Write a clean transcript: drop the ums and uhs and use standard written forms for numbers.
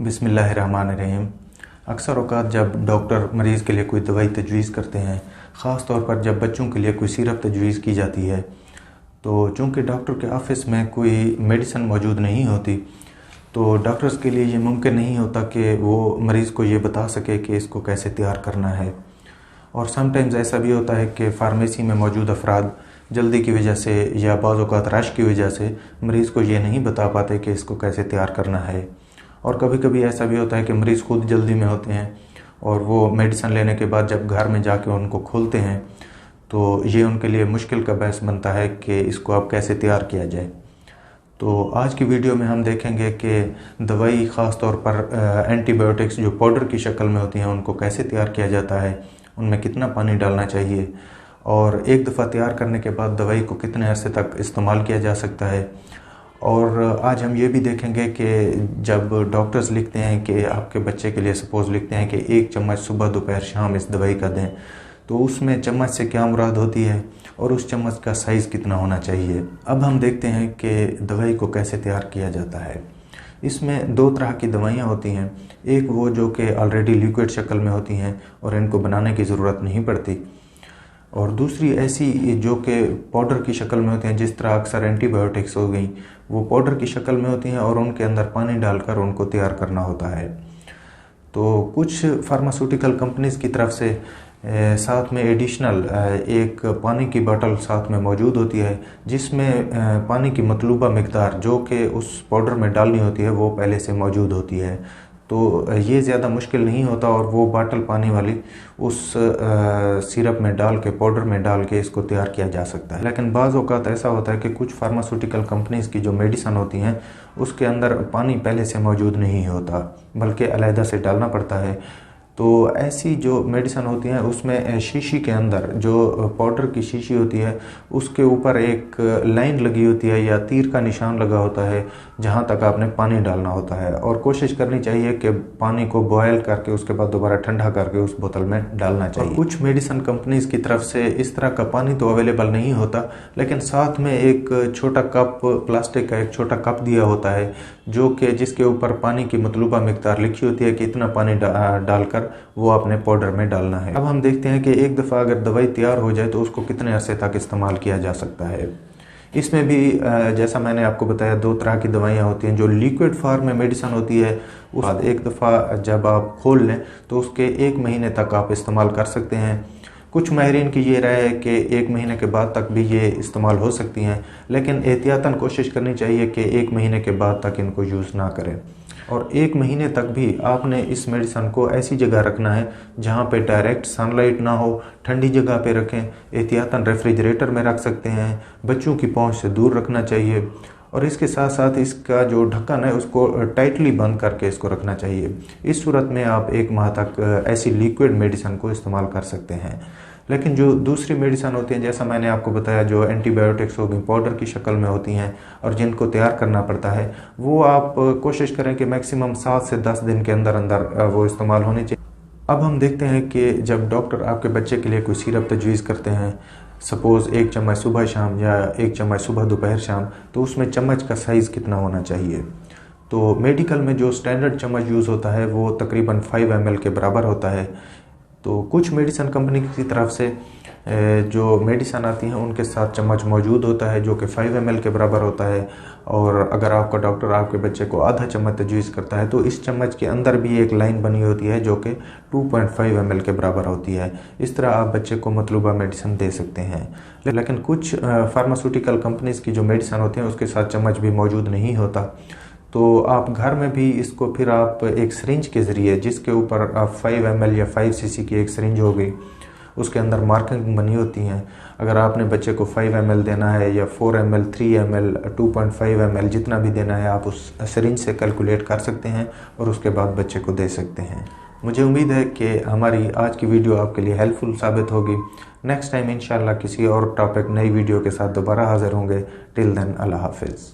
बिस्मिल्लाहिर्रहमानिर्रहीम। अक्सर औक़ात जब डॉक्टर मरीज़ के लिए कोई दवाई तजवीज़ करते हैं, ख़ास तौर पर जब बच्चों के लिए कोई सिरप तजवीज़ की जाती है, तो चूँकि डॉक्टर के ऑफ़िस में कोई मेडिसिन मौजूद नहीं होती, तो डॉक्टर्स के लिए ये मुमकिन नहीं होता कि वो मरीज़ को ये बता सके कि इसको कैसे तैयार करना है। और समटाइम्स ऐसा भी होता है कि फ़ार्मेसी में मौजूद अफराद जल्दी की वजह से या बाज़ औक़ात रश की वजह से मरीज़ को ये नहीं बता पाते कि इसको कैसे तैयार करना है। और कभी कभी ऐसा भी होता है कि मरीज़ खुद जल्दी में होते हैं और वो मेडिसिन लेने के बाद जब घर में जाके उनको खोलते हैं तो ये उनके लिए मुश्किल का बायस बनता है कि इसको अब कैसे तैयार किया जाए। तो आज की वीडियो में हम देखेंगे कि दवाई ख़ास तौर पर एंटीबायोटिक्स जो पाउडर की शक्ल में होती हैं उनको कैसे तैयार किया जाता है, उनमें कितना पानी डालना चाहिए और एक दफ़ा तैयार करने के बाद दवाई को कितने अरसे तक इस्तेमाल किया जा सकता है। और आज हम ये भी देखेंगे कि जब डॉक्टर्स लिखते हैं कि आपके बच्चे के लिए सपोज़ लिखते हैं कि 1 चम्मच सुबह दोपहर शाम इस दवाई का दें, तो उसमें चम्मच से क्या मुराद होती है और उस चम्मच का साइज़ कितना होना चाहिए। अब हम देखते हैं कि दवाई को कैसे तैयार किया जाता है। इसमें 2 तरह की दवाइयाँ होती हैं, एक वो जो कि ऑलरेडी लिक्विड शक्ल में होती हैं और इनको बनाने की ज़रूरत नहीं पड़ती, और दूसरी ऐसी जो कि पाउडर की शक्ल में होती हैं, जिस तरह अक्सर एंटीबायोटिक्स हो गई, वो पाउडर की शक्ल में होती हैं और उनके अंदर पानी डालकर उनको तैयार करना होता है। तो कुछ फार्मास्यूटिकल कंपनीज़ की तरफ से साथ में एडिशनल एक पानी की बोतल साथ में मौजूद होती है, जिसमें पानी की मतलूबा मिकदार जो कि उस पाउडर में डालनी होती है वो पहले से मौजूद होती है। तो ये ज़्यादा मुश्किल नहीं होता और वो बाटल पानी वाली उस सिरप में डाल के पाउडर में डाल के इसको तैयार किया जा सकता है। लेकिन बाज़ औक़ात ऐसा होता है कि कुछ फार्मास्यूटिकल कंपनीज़ की जो मेडिसिन होती हैं उसके अंदर पानी पहले से मौजूद नहीं होता, बल्कि अलहदा से डालना पड़ता है। तो ऐसी जो मेडिसिन होती हैं उसमें शीशी के अंदर जो पाउडर की शीशी होती है उसके ऊपर एक लाइन लगी होती है या तीर का निशान लगा होता है जहां तक आपने पानी डालना होता है, और कोशिश करनी चाहिए कि पानी को बॉयल करके उसके बाद दोबारा ठंडा करके उस बोतल में डालना चाहिए। कुछ मेडिसिन कंपनीज की तरफ से इस तरह का पानी तो अवेलेबल नहीं होता, लेकिन साथ में एक छोटा कप, प्लास्टिक का एक छोटा कप दिया होता है जो कि जिसके ऊपर पानी की मतलूबा मिकदार लिखी होती है कि इतना पानी डालकर वो अपने पाउडर में डालना है। अब हम देखते हैं कि एक दफ़ा अगर दवाई तैयार हो जाए तो उसको कितने अरसे तक इस्तेमाल किया जा सकता है। इसमें भी जैसा मैंने आपको बताया 2 तरह की दवाइयाँ होती हैं। जो लिक्विड फॉर्म में मेडिसिन होती है उस बाद एक दफ़ा जब आप खोल लें तो उसके 1 महीने तक आप इस्तेमाल कर सकते हैं। कुछ माहिरीन की ये राय है कि 1 महीने के बाद तक भी ये इस्तेमाल हो सकती हैं, लेकिन एहतियातन कोशिश करनी चाहिए कि 1 महीने के बाद तक इनको यूज़ ना करें। और 1 महीने तक भी आपने इस मेडिसिन को ऐसी जगह रखना है जहाँ पे डायरेक्ट सनलाइट ना हो, ठंडी जगह पे रखें। एहतियातन रेफ्रिजरेटर में रख सकते हैं, बच्चों की पहुँच से दूर रखना चाहिए, और इसके साथ साथ इसका जो ढक्कन है उसको टाइटली बंद करके इसको रखना चाहिए। इस सूरत में आप 1 माह तक ऐसी लिक्विड मेडिसिन को इस्तेमाल कर सकते हैं। लेकिन जो दूसरी मेडिसिन होती हैं, जैसा मैंने आपको बताया, जो एंटीबायोटिक्स हो गई, पाउडर की शक्ल में होती हैं और जिनको तैयार करना पड़ता है, वो आप कोशिश करें कि मैक्सिमम 7 से 10 दिन के अंदर अंदर वो इस्तेमाल होनी चाहिए। अब हम देखते हैं कि जब डॉक्टर आपके बच्चे के लिए कोई सिरप तजवीज़ करते हैं, सपोज़ 1 चम्मच सुबह शाम या 1 चम्मच सुबह दोपहर शाम, तो उसमें चम्मच का साइज़ कितना होना चाहिए। तो मेडिकल में जो स्टैंडर्ड चम्मच यूज़ होता है वो तकरीबन 5 ml के बराबर होता है। तो कुछ मेडिसिन कंपनी की तरफ से जो मेडिसिन आती हैं उनके साथ चम्मच मौजूद होता है जो कि 5 ml के बराबर होता है, और अगर आपका डॉक्टर आपके बच्चे को आधा चम्मच तजवीज़ करता है तो इस चम्मच के अंदर भी एक लाइन बनी होती है जो कि 2.5 ml के बराबर होती है। इस तरह आप बच्चे को मतलूबा मेडिसिन दे सकते हैं। लेकिन कुछ फार्मास्यूटिकल कंपनीज़ की जो मेडिसिन होती हैं उसके साथ चम्मच भी मौजूद नहीं होता, तो आप घर में भी इसको फिर आप एक सिरिंज के ज़रिए, जिसके ऊपर आप 5 ml या 5 cc की एक सिरिंज हो गई, उसके अंदर मार्किंग बनी होती हैं। अगर आपने बच्चे को 5 ml देना है या 4 ml, 3 ml, 2.5 ml जितना भी देना है आप उस सिरिंज से कैलकुलेट कर सकते हैं और उसके बाद बच्चे को दे सकते हैं। मुझे उम्मीद है कि हमारी आज की वीडियो आपके लिए हेल्पफुल साबित होगी। नेक्स्ट टाइम इंशाल्लाह किसी और टॉपिक, नई वीडियो के साथ दोबारा हाज़िर होंगे। टिल देन, अल्लाह हाफिज़।